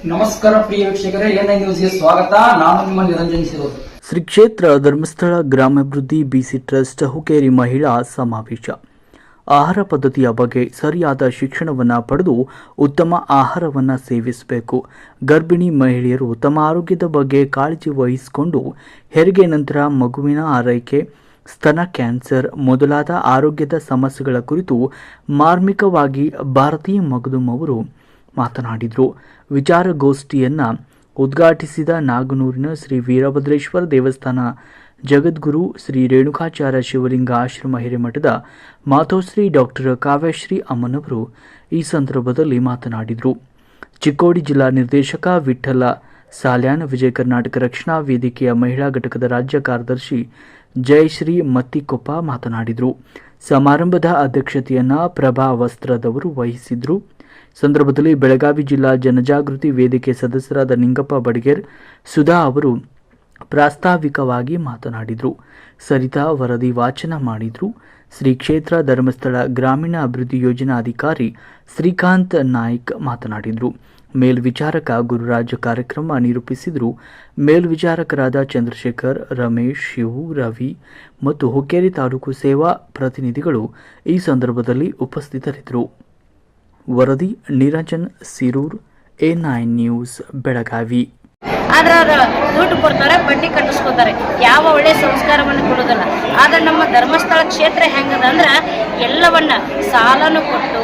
ನಮಸ್ಕಾರ ಪ್ರಿಯ ವೀಕ್ಷಕರೇ, ಎನ್ಐ ನ್ಯೂಸ್ಗೆ ಸ್ವಾಗತ. ನಾನು ನಿಮ್ಮ ನಿರಂಜನ್ ಶಿರೋದ್. ಶ್ರೀ ಕ್ಷೇತ್ರ ಧರ್ಮಸ್ಥಳ ಗ್ರಾಮಾಭಿವೃದ್ಧಿ ಬಿಸಿ ಟ್ರಸ್ಟ್ ಹುಕ್ಕೇರಿ ಮಹಿಳಾ ಸಮಾವೇಶ. ಆಹಾರ ಪದ್ಧತಿಯ ಬಗ್ಗೆ ಸರಿಯಾದ ಶಿಕ್ಷಣವನ್ನು ಪಡೆದು ಉತ್ತಮ ಆಹಾರವನ್ನು ಸೇವಿಸಬೇಕು. ಗರ್ಭಿಣಿ ಮಹಿಳೆಯರು ತಮ್ಮ ಆರೋಗ್ಯದ ಬಗ್ಗೆ ಕಾಳಜಿ ವಹಿಸಿಕೊಂಡು ಹೆರಿಗೆ ನಂತರ ಮಗುವಿನ ಆರೈಕೆ, ಸ್ತನ ಕ್ಯಾನ್ಸರ್ ಮೊದಲಾದ ಆರೋಗ್ಯದ ಸಮಸ್ಯೆಗಳ ಕುರಿತು ಮಾರ್ಮಿಕವಾಗಿ ಭಾರತಿ ಮಗದುಂ ಅವರು ಮಾತನಾಡಿದರು. ವಿಚಾರಗೋಷ್ಠಿಯನ್ನು ಉದ್ಘಾಟಿಸಿದ ನಾಗನೂರಿನ ಶ್ರೀ ವೀರಭದ್ರೇಶ್ವರ ದೇವಸ್ಥಾನ ಜಗದ್ಗುರು ಶ್ರೀ ರೇಣುಕಾಚಾರ್ಯ ಶಿವಲಿಂಗ ಆಶ್ರಮ ಹಿರೇಮಠದ ಮಾತೋಶ್ರೀ ಡಾಕ್ಟರ್ ಕಾವ್ಯಶ್ರೀ ಅಮ್ಮನವರು ಈ ಸಂದರ್ಭದಲ್ಲಿ ಮಾತನಾಡಿದರು. ಚಿಕ್ಕೋಡಿ ಜಿಲ್ಲಾ ನಿರ್ದೇಶಕ ವಿಠ್ಠಲ ಸಾಲ್ಯಾನ್, ವಿಜಯ ಕರ್ನಾಟಕ ರಕ್ಷಣಾ ವೇದಿಕೆಯ ಮಹಿಳಾ ಘಟಕದ ರಾಜ್ಯ ಕಾರ್ಯದರ್ಶಿ ಜಯಶ್ರೀ ಮತ್ತಿಕೊಪ್ಪ ಮಾತನಾಡಿದರು. ಸಮಾರಂಭದ ಅಧ್ಯಕ್ಷತೆಯನ್ನು ಪ್ರಭಾ ವಸ್ತ್ರದವರು ವಹಿಸಿದ್ರು. ಸಂದರ್ಭದಲ್ಲಿ ಬೆಳಗಾವಿ ಜಿಲ್ಲಾ ಜನಜಾಗೃತಿ ವೇದಿಕೆ ಸದಸ್ಯರಾದ ನಿಂಗಪ್ಪ ಬಡಿಗೇರ್, ಸುಧಾ ಅವರು ಪ್ರಾಸ್ತಾವಿಕವಾಗಿ ಮಾತನಾಡಿದರು. ಸರಿತಾ ವರದಿ ವಾಚನ ಮಾಡಿದರು. ಶ್ರೀ ಕ್ಷೇತ್ರ ಧರ್ಮಸ್ಥಳ ಗ್ರಾಮೀಣ ಅಭಿವೃದ್ಧಿ ಯೋಜನಾ ಅಧಿಕಾರಿ ಶ್ರೀಕಾಂತ್ ನಾಯ್ಕ್ ಮಾತನಾಡಿದರು. ಮೇಲ್ವಿಚಾರಕ ಗುರುರಾಜ್ ಕಾರ್ಯಕ್ರಮ ನಿರೂಪಿಸಿದರು. ಮೇಲ್ವಿಚಾರಕರಾದ ಚಂದ್ರಶೇಖರ್, ರಮೇಶ್, ಶಿವು, ರವಿ ಮತ್ತು ಹುಕ್ಕೇರಿ ತಾಲೂಕು ಸೇವಾ ಪ್ರತಿನಿಧಿಗಳು ಈ ಸಂದರ್ಭದಲ್ಲಿ ಉಪಸ್ಥಿತರಿದ್ದರು. ವರದಿ ನಿರಂಜನ್ ಸಿರೂರ್, ಎ9 ನ್ಯೂಸ್, ಬೆಳಗಾವಿ. ಆದ್ರೆ ಅವರು ದುಡ್ಡು ಕೊಡ್ತಾರೆ, ಬಡ್ಡಿ ಕಟ್ಟಿಸ್ಕೋತಾರೆ, ಯಾವ ಒಳ್ಳೆ ಸಂಸ್ಕಾರವನ್ನು ಕೊಡೋದಿಲ್ಲ. ಆದ್ರೆ ನಮ್ಮ ಧರ್ಮಸ್ಥಳ ಕ್ಷೇತ್ರ ಹೆಂಗದ ಅಂದ್ರೆ ಎಲ್ಲವನ್ನ ಸಾಲನು ಕೊಟ್ಟು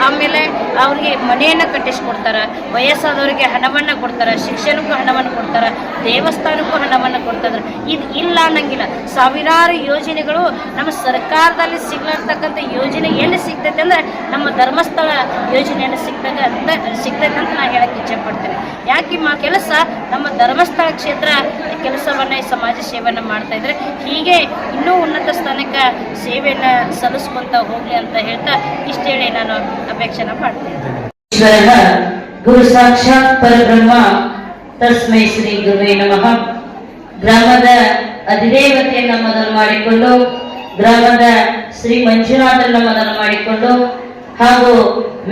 ಆಮೇಲೆ ಅವ್ರಿಗೆ ಮನೆಯನ್ನು ಕಟ್ಟಿಸ್ಕೊಡ್ತಾರೆ, ವಯಸ್ಸಾದವರಿಗೆ ಹಣವನ್ನು ಕೊಡ್ತಾರೆ, ಶಿಕ್ಷಣಕ್ಕೂ ಹಣವನ್ನು ಕೊಡ್ತಾರೆ, ದೇವಸ್ಥಾನಕ್ಕೂ ಹಣವನ್ನು ಕೊಡ್ತಾರೆ. ಇದು ಇಲ್ಲ ಅನ್ನಂಗಿಲ್ಲ. ಸಾವಿರಾರು ಯೋಜನೆಗಳು ನಮ್ಮ ಸರ್ಕಾರದಲ್ಲಿ ಸಿಗ್ಲಾರ್ತಕ್ಕಂಥ ಯೋಜನೆ ಎಲ್ಲಿ ಸಿಗ್ತೈತೆ ಅಂದ್ರೆ ನಮ್ಮ ಧರ್ಮಸ್ಥಳ ಯೋಜನೆಯನ್ನು ಸಿಗ್ತೈತೆ ಅಂತ ನಾನು ಹೇಳಕ್ಕೆ ಇಚ್ಛೆಪಡ್ತೇನೆ. ಯಾಕೆ ಕೆಲಸ ನಮ್ಮ ಧರ್ಮಸ್ಥಳ ಕ್ಷೇತ್ರ ಕೆಲಸವನ್ನು ಸಮಾಜ ಸೇವೆಯನ್ನು ಮಾಡ್ತಾ ಇದ್ರೆ ಹೀಗೆ ಇನ್ನೂ ಉನ್ನತ ಸ್ಥಾನಕ್ಕೆ ಸೇವೆಯನ್ನು ಸಲ್ಲಿಸ್ಕೊಂತ ಹೋಗ್ಲಿ ಅಂತ ಹೇಳ್ತಾ ಇಷ್ಟ ಹೇಳಿ ನಾನು ಅಪೇಕ್ಷೆನ ಮಾಡ್ತೇನೆ. ಗುರು ಸಾಕ್ಷಾತ್ ಪರಬ್ರಹ್ಮ ತಸ್ಮೈ ಶ್ರೀ ಗುರುವೇ ನಮಃ. ಗ್ರಾಮದ ಅಧಿದೇವತೆಯನ್ನ ಮೊದಲು ಮಾಡಿಕೊಂಡು, ಗ್ರಾಮದ ಶ್ರೀ ಮಂಜುನಾಥರನ್ನ ಮೊದಲು ಮಾಡಿಕೊಂಡು, ಹಾಗೂ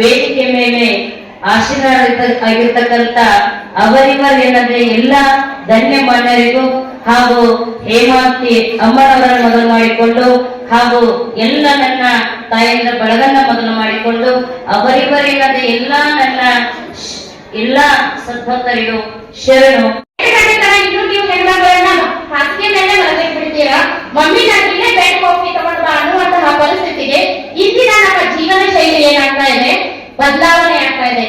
ವೇದಿಕೆ ಮೇಲೆ ಆಶೀರ್ವಾದ ಆಗಿರ್ತಕ್ಕಂಥ ಅವರಿವರೆನ್ನದೇ ಎಲ್ಲ ಧನ್ಯಮಾನ್ಯರಿಗೂ ಹಾಗೂ ಹೇಮಾಂತಿ ಅಮ್ಮನವರ ಮೊದಲು ಮಾಡಿಕೊಂಡು, ಹಾಗೂ ಎಲ್ಲ ನನ್ನ ತಾಯಿಯರ ಬಳಗನ್ನ ಮೊದಲು ಮಾಡಿಕೊಂಡು, ಅವರಿವರೆನ್ನದೇ ಎಲ್ಲ ನನ್ನ ಎಲ್ಲ ಸದ್ಭಕ್ತರಿಗೂ ಶರಣು. ಇನ್ನು ನೀವು ಹೆಣ್ಮಗಳನ್ನ ಹಾಸಿಗೆ ಮೇಲೆ ಮಲಗಿಬಿಡ್ತೀರಾ, ಮಮ್ಮಿ ನನಗೆ ಬೆಡ್ ಕಾಫಿ ತಗೊಂಡು ಬಾ ಅನ್ನುವಂತಹ ಪರಿಸ್ಥಿತಿಗೆ ಇಂದಿನ ನಮ್ಮ ಜೀವನ ಶೈಲಿ ಏನಾಗ್ತಾ ಇದೆ, ಬದಲಾವಣೆ ಆಗ್ತಾ ಇದೆ.